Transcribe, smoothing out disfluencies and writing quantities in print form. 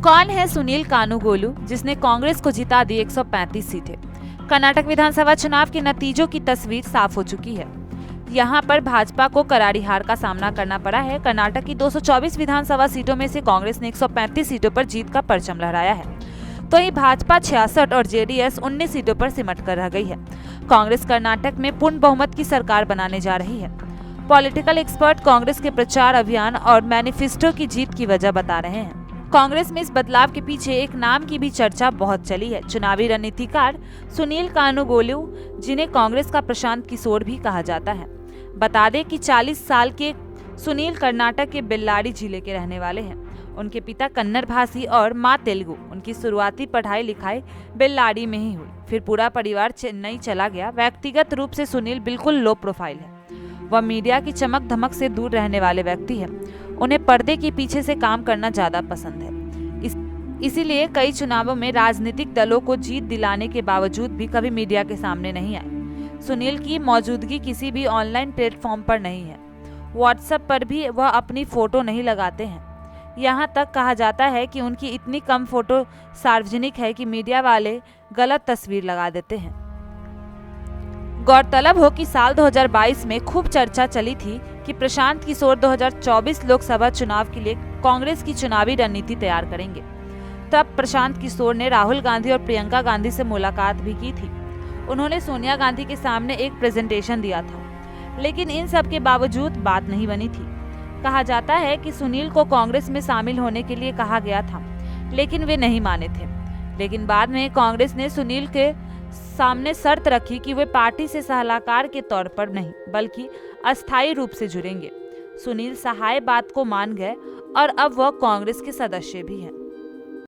कौन है सुनील कानूगोलू, जिसने कांग्रेस को जिता दी 135 सीटें? कर्नाटक विधानसभा चुनाव के नतीजों की तस्वीर साफ हो चुकी है। यहां पर भाजपा को करारी हार का सामना करना पड़ा है। कर्नाटक की 224 विधानसभा सीटों में से कांग्रेस ने 135 सीटों पर जीत का परचम लहराया है, तो ये भाजपा 66 और जेडीएस 19 सीटों पर सिमट कर रह गई है। कांग्रेस कर्नाटक में पूर्ण बहुमत की सरकार बनाने जा रही है। पॉलिटिकल एक्सपर्ट कांग्रेस के प्रचार अभियान और मैनिफेस्टो की जीत की वजह बता रहे हैं। कांग्रेस में इस बदलाव के पीछे एक नाम की भी चर्चा बहुत चली है, चुनावी रणनीतिकार सुनील कानूगोलू, जिन्हें कांग्रेस का प्रशांत किशोर भी कहा जाता है। बता दें कि 40 साल के सुनील कर्नाटक के बेल्लारी जिले के रहने वाले हैं। उनके पिता कन्नड़ भाषी और मां तेलुगु। उनकी शुरुआती पढ़ाई लिखाई बेल्लारी में ही हुई, फिर पूरा परिवार चेन्नई चला गया। व्यक्तिगत रूप से सुनील बिल्कुल लो प्रोफाइल है। वह मीडिया की चमक धमक से दूर रहने वाले व्यक्ति हैं। उन्हें पर्दे के पीछे से काम करना ज्यादा पसंद है। इसीलिए कई चुनावों में राजनीतिक दलों को जीत दिलाने के बावजूद भी कभी मीडिया के सामने नहीं आए। सुनील की मौजूदगी किसी भी ऑनलाइन प्लेटफॉर्म पर नहीं है। व्हाट्सएप पर भी वह अपनी फोटो नहीं लगाते हैं। यहाँ तक कहा जाता है कि उनकी इतनी कम फोटो सार्वजनिक है कि मीडिया वाले गलत तस्वीर लगा देते हैं। गौरतलब हो कि साल 2022 में खूब चर्चा चली थी कि प्रशांत किशोर 2024 लोकसभा चुनाव के लिए कांग्रेस की चुनावी रणनीति तैयार करेंगे। तब प्रशांत किशोर ने राहुल गांधी और प्रियंका गांधी से मुलाकात भी की थी। उन्होंने सोनिया गांधी के सामने एक प्रेजेंटेशन दिया था, लेकिन इन सब के बावजूद बात नहीं बनी थी। कहा जाता है कि सुनील को कांग्रेस में शामिल होने के लिए कहा गया था, लेकिन वे नहीं माने थे। लेकिन बाद में कांग्रेस ने सुनील के सामने शर्त रखी कि वे पार्टी से सलाहकार के तौर पर नहीं, बल्कि अस्थायी रूप से जुड़ेंगे। सुनील सहाय बात को मान गए और अब वह कांग्रेस के सदस्य भी हैं।